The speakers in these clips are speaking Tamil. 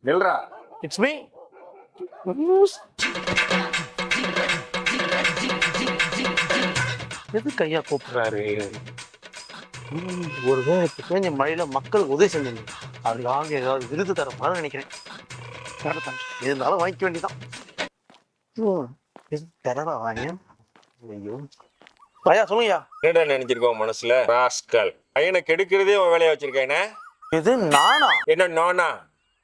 நில்றா. It's me. எது கையா கூப்பிடுறாரு? ஒருவேளை இப்ப பேஞ்ச மழையில மக்களுக்கு உதவி செஞ்சு அதுக்காக ஏதாவது விருது தர மாதிரி நினைக்கிறேன். இருந்தாலும் வாங்கிக்க வேண்டியதான். தரவா வாங்க. ஐயோ ஐயா சொல்லுங்கய்யா. என்னடா நினைச்சிருக்கோம் மனசுல? ராஸ்கல், பையனை கெடுக்கிறதே உன் வேலையா வச்சிருக்கேன். இது நானா? என்ன நானா?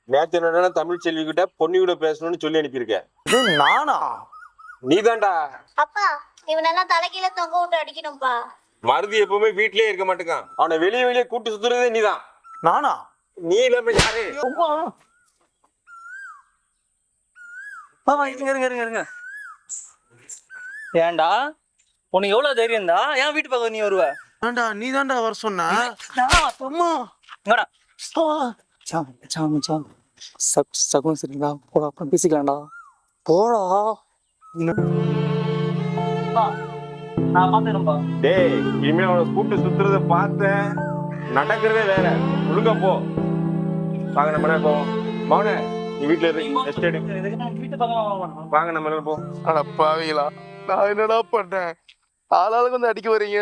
நேத்து என்னடா தமிழ் செல்வி கிட்ட பொண்ணு கூட பேசணும்னு சொல்லி அனுப்பியிருக்கேன். இது நானா? நீதான்டா. அப்பா இவனெல்லாம் தலைகீழ தொங்க விட்டு அடிக்கணும்பா. மருதி எப்பவுமே வீட்லயே இருக்க மாட்டேங்கான். அவனை வெளியே வெளியே கூட்டு சுத்துறதே நீதான். நானா? நீ இல்லாம யாரு? இருங்க. ஏன்டா உனக்கு எவ்வளவு தைரியம் தான் ஏன் வீட்டு பக்கம் நீ வருவ? ஏண்டா நீ தான்டா வர சொன்ன. சகுனம் சரிங்களா? போடா அப்புறம் பேசிக்கலாம்டா. போடா. நான் பாத்துக்கிறேன்பா. டேய், இனிமே அவனை கூட்டு சுத்துறத பார்த்தேன். நடக்கிறதே வேற. ஒழுங்கா போ. வாங்க நம்ம போ. மௌன நீ வீட்டுல வீட்டு பக்கம் வாங்க நம்ம போ. அட பாவிகளா, நான் என்னடா பண்றேன்? ஆளாளுக்கு வந்து அடிக்க வரீங்க.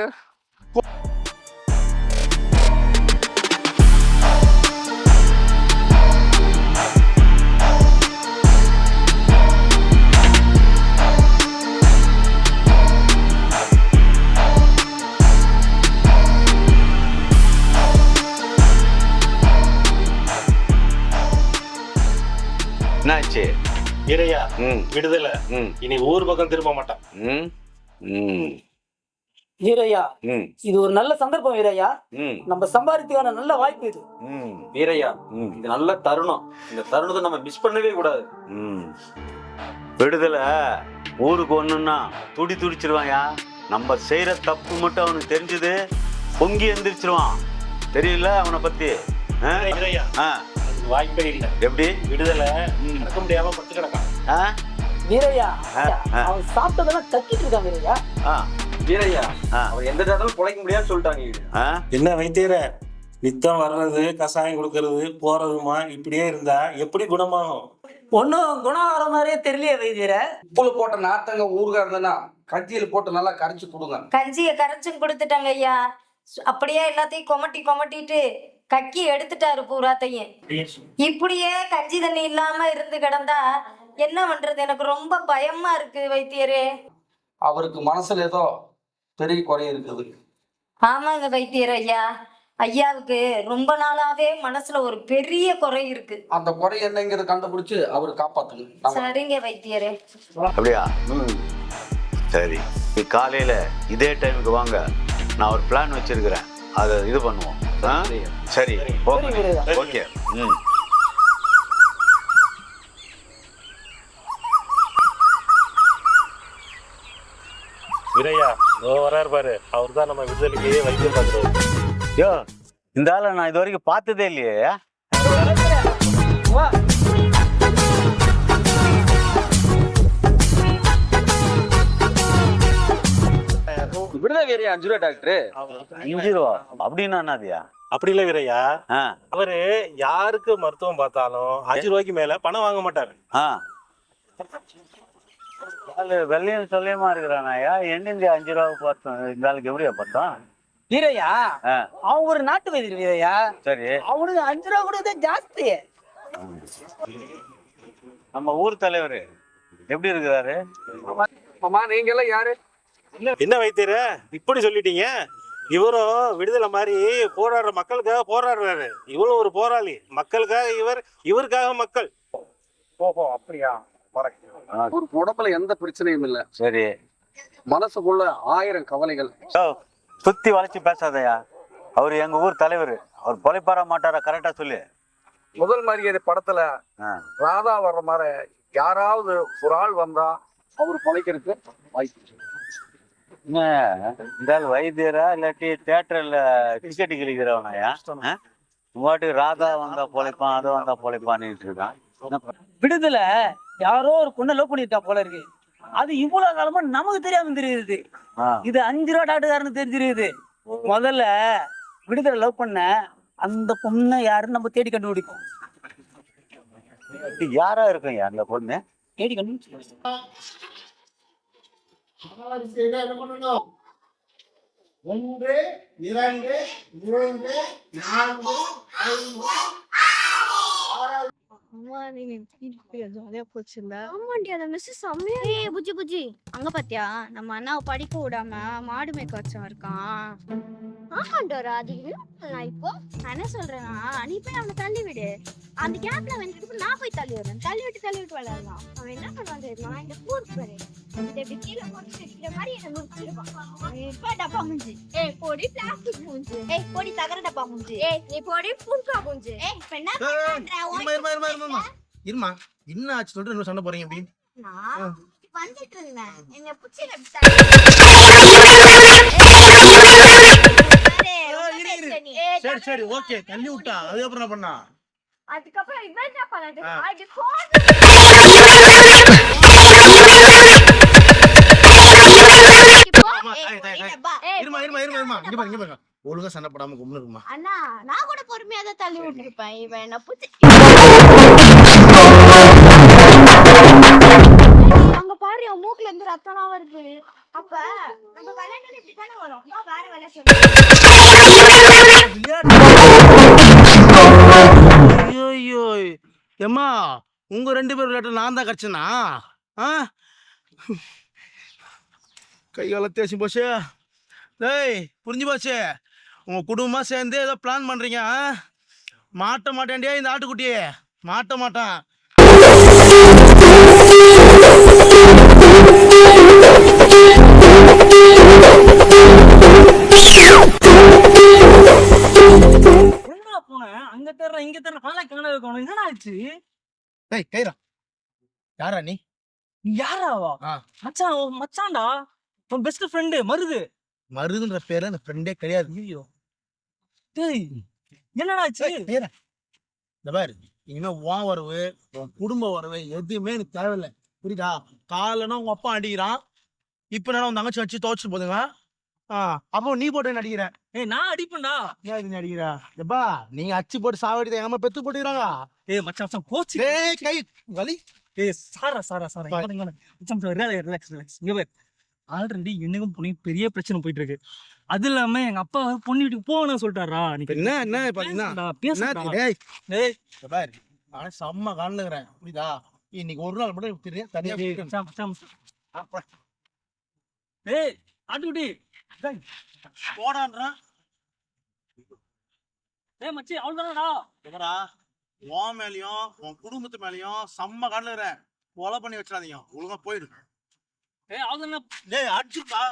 என்னாச்சு? இறையா விடுதலை. இனி ஊர் பக்கம் திரும்ப மாட்டான். வீரையா, இது ஒரு நல்ல சந்தர்ப்பம் வீரையா. நம்ம சம்பாதிக்கான நல்ல வாய்ப்பு இது வீரையா. இது நல்ல தருணம். இந்த தருணத்தை நம்ம மிஸ் பண்ணவே கூடாது. விடுதலை ஊருக்கு ஒண்ணுன்னா துடிச்சிருவாயா. நம்ம செய்யற தப்பு மட்டும் அவனுக்கு தெரிஞ்சது பொங்கி எந்திரிச்சிருவான். தெரியல அவனை பத்தி. வாய்ப்பே இல்லை. எப்படி விடுதலை நடக்க முடியாம பத்து கிடக்கான். வீரையா, அவன் சாப்பிட்டதெல்லாம் கத்திட்டு இருக்கான் வீரையா. வீரையா, அவன் எந்த நேரத்திலும் பிழைக்க முடியாதுன்னு சொல்லிட்டாங்க. என்ன வைத்தியர, நித்தம் வர்றது கசாயம் கொடுக்கறது போறதுமா இப்படியே இருந்தா எப்படி குணமாகும்? ஒன்னும் குணம் மாதிரியே தெரியலையே வைத்தியர. உப்புல போட்ட நாத்தங்க ஊறுகா இருந்ததுன்னா கஞ்சியில போட்டு நல்லா கரைச்சு கொடுங்க. கஞ்சியை கரைச்சும் கொடுத்துட்டாங்க ஐயா. அப்படியே எல்லாத்தையும் கொமட்டிட்டு கக்கி எடுத்துட்டாரு பூராத்தையும். இப்படியே கஞ்சி தண்ணி இல்லாம இருந்து கிடந்தா என்ன பண்றது? எனக்கு ரொம்ப பயமா இருக்கு வைத்தியரே. அவருக்கு மனசுல ஏதோ பெரிய குறை இருக்குது. ஆமாங்க வைத்தியர் ஐயா. ஐயாவுக்கு ரொம்ப நாளாவே மனசுல ஒரு பெரிய குறை இருக்கு. அந்த குறை என்னங்கிறத கண்டுபிடிச்சு அவரு காப்பாத்துங்க. சரிங்க வைத்தியரே. அப்படியா? சரி, காலையில இதே டைமுக்கு வாங்க. நான் ஒரு பிளான் வச்சிருக்கிறேன், அதை இது பண்ணுவோம். சரி, ஓகே. விரையா வராரு பாரு, அவர் தான் நம்ம விடுதலைக்கு வைத்தியம் பார்க்கிறோம். யோ, இந்த ஆளை நான் இது வரைக்கும் பார்த்ததே இல்லையே. விடுதலை வேறையா? 5 ரூபா டாக்டர். 5 ரூபா அப்படின்னா என்னதியா? அப்படி இல்ல வீரையா, அவரு யாருக்கு மருத்துவம் பார்த்தாலும் 5 ரூபாய்க்கு மேல பணம் வாங்க மாட்டாரு. வெள்ளையும் சொல்லியமா இருக்கிறானாயா? என்ன 5 ரூபா பார்த்தோம்? இந்த ஆளுக்கு எப்படியா பார்த்தோம்? வீரையா, அவன் ஒரு நாட்டு வைத்தியர் வீரையா. சரி, அவனுக்கு 5 ரூபா கூட ஜாஸ்தி. நம்ம ஊர் தலைவர் எப்படி இருக்கிறாரு? நீங்க எல்லாம் யாரு? என்ன வைத்தியர இப்படி சொல்லிட்டீங்க? இவரும் விடுதலை மாதிரி போராடுற மக்களுக்காக போராடுறாரு. இவரும் ஒரு போராளி. மக்களுக்காக இவருக்காக மக்கள். ஓஹோ, அப்படியா? ஒரு உடம்புல எந்த பிரச்சனையும் இல்ல. சரி, மனசுக்குள்ள 1000 கவலைகள். சுத்தி வளைச்சு பேசாதயா. அவரு எங்க ஊர் தலைவர். அவர் பொழைப்பார மாட்டாரா? கரெக்டா சொல்லு. முதல் மரியாதை படத்துல ராதா வர்ற மாதிரி யாராவது ஒரு ஆள் வந்தா அவரு பொழைக்கிறதுக்கு வாய்ப்பு. இந்த வைத்தியரா இல்லாட்டி தியேட்டர்ல டிக்கெட் கிழிக்கிறவனாயா? உங்களாட்டு ராதா வந்தா பொழைப்பான், அது வந்தா பொழைப்பான்னு இருக்கான். விடுதலை யாரோ ஒரு பொண்ணை லவ் பண்ணிருக்கா போல இருக்கு. அது இவ்வளவு காலமா நமக்கு தெரியாம தெரியுது. இது 5 ரூபா டாக்டர்காரனு தெரிஞ்சிருக்குது. முதல்ல விடுதலை லவ் பண்ண அந்த பொண்ணை யாருன்னு நம்ம தேடி கண்டுபிடிப்போம். யாரா இருக்கும் அந்த பொண்ணு? தேடி கண்டுபிடிச்சு ஒன்று, இரண்டு, மூன்று, நான்கு, ஐந்து, ஆமாண்டி அந்த மிஸ் செம்மையா. ஏய் புஜ்ஜி புஜ்ஜி அங்க பாத்தியா நம்ம அண்ணாவை படிக்க விடாம மாடு மேய்க்க வச்சவன் இருக்கான். ஆமாண்டோரா அது நான் இப்போ நான் என்ன சொல்றேன்னா நீ போய் அவனை தள்ளி விடு. அந்த கேப்ல வந்துட்டு நான் போய் தள்ளி விடுறேன். தள்ளி விட்டு விளையாடலாம். அவன் என்ன பண்ணுவான் தெரியுமா? இந்த கூர் பாரு இதை இப்படி கீழே போட்டு சிரிக்கிற மாதிரி என்ன முடிச்சிருப்பான். இப்ப டப்பா மூஞ்சி. ஏய் போடி பிளாஸ்டிக் மூஞ்சி. ஏய் போடி தகர டப்பா மூஞ்சி. ஏய் நீ போடி புல்கா மூஞ்சி. ஏய் இப்ப என்ன பண்ற? இருமா என்ன ஆச்சு சொல்லிட்டு இன்னும் சண்டை போறீங்க எப்படி? நான் வந்துட்டு இருந்தேன். என்ன புடிச்சு சரி சரி ஓகே தள்ளி விட்டா அதுக்கப்புறம் என்ன பண்ணா? அதுக்கப்புறம் இவன் என்ன பண்ணாரு? இருமா இருமா இருமா இருமா இங்க பாருங்க இங்க பாருங்க ஒழுங்கா சண்டை போடாம கும்னு இருக்குமா? அண்ணா நான் கூட பொறுமையா தான் தள்ளி விட்டுருப்பேன். இவன் என்ன புடிச்சு அங்க பாரு அவன் மூக்குல இருந்து ரத்தம்லாம் வருது. அப்ப நம்ம விளையாட்டு இப்படி தானே வரும். வேற வேலை சொல்லு. ஐயோ ஏம்மா உங்க 2 பேர் விளையாட்டு நான் தான் கடிச்சேனா? கை கால தேய்ச்சி போச்சு. டேய் புரிஞ்சு போச்சு. உங்க குடும்பமா சேர்ந்து ஏதோ பிளான் பண்றீங்க. மாட்ட மாட்டேன்டியா இந்த ஆட்டுக்குட்டியே மாட்ட மாட்டான். போனேன் அங்க தேடுறேன் இங்க தேடுறேன் பாலை காண இருக்கணும். என்னடா ஆச்சு? டேய் கைரா யாரா நீ? யாராவா? மச்சான் மச்சான்டா உன் பெஸ்ட் ஃப்ரெண்டு மருது. மருதுன்ற பேரு அந்த ஃப்ரெண்டே கிடையாது. ஐயோ டேய் என்னடா ஆச்சு? இந்த பாரு இனிமே உன் வரவு உன் குடும்ப வரவு எதுவுமே எனக்கு தேவையில்லை புரியுதா? காலைனா உங்க அப்பா அடிக்கிறான். இப்ப நான் உன் தங்கச்சி வச்சு துவைச்சிட்டு போதுங்க. அப்போ நீ போட்டு என்ன அடிக்கிற? ஏய் நான் அடிப்பேன்டா. ஏன் இது அடிக்கிற? எப்பா நீங்க அச்சு போட்டு சாவடி எங்க அம்மா பெத்து போட்டுக்கிறாங்க. ஏய் மச்சான் மச்சான் கோச்சு. டேய் கை வலி. ஏய் சாரா மச்சான் ரிலாக்ஸ். இங்க பாரு ஆல்ரெடி எனக்கும் பொண்ணுக்கும் பெரிய பிரச்சனை போயிட்டு இருக்கு. அது இல்லாம எங்க அப்பா பொண்ணு வீட்டுக்கு போகணும்னு சொல்லிட்டாரா? என்ன என்ன பாத்தீங்கன்னா டேய் டேய் பாரு நான் செம்ம காணுகிறேன் புரியுதா? இன்னைக்கு ஒரு நாள் மட்டும் தெரியும் தனியா ஏய் ஆட்டுக்குட்டி போடான்றான். ஏய் மச்சி அவ்வளவுதானடா. எவரா உன் மேலயும் உன் குடும்பத்து மேலயும் செம்ம காணுகிறேன். கொலை பண்ணி வச்சிடாதீங்க ஒழுங்கா போயிடு. ஏய் அவ்வளவுதானே. டேய் அடிச்சுப்பா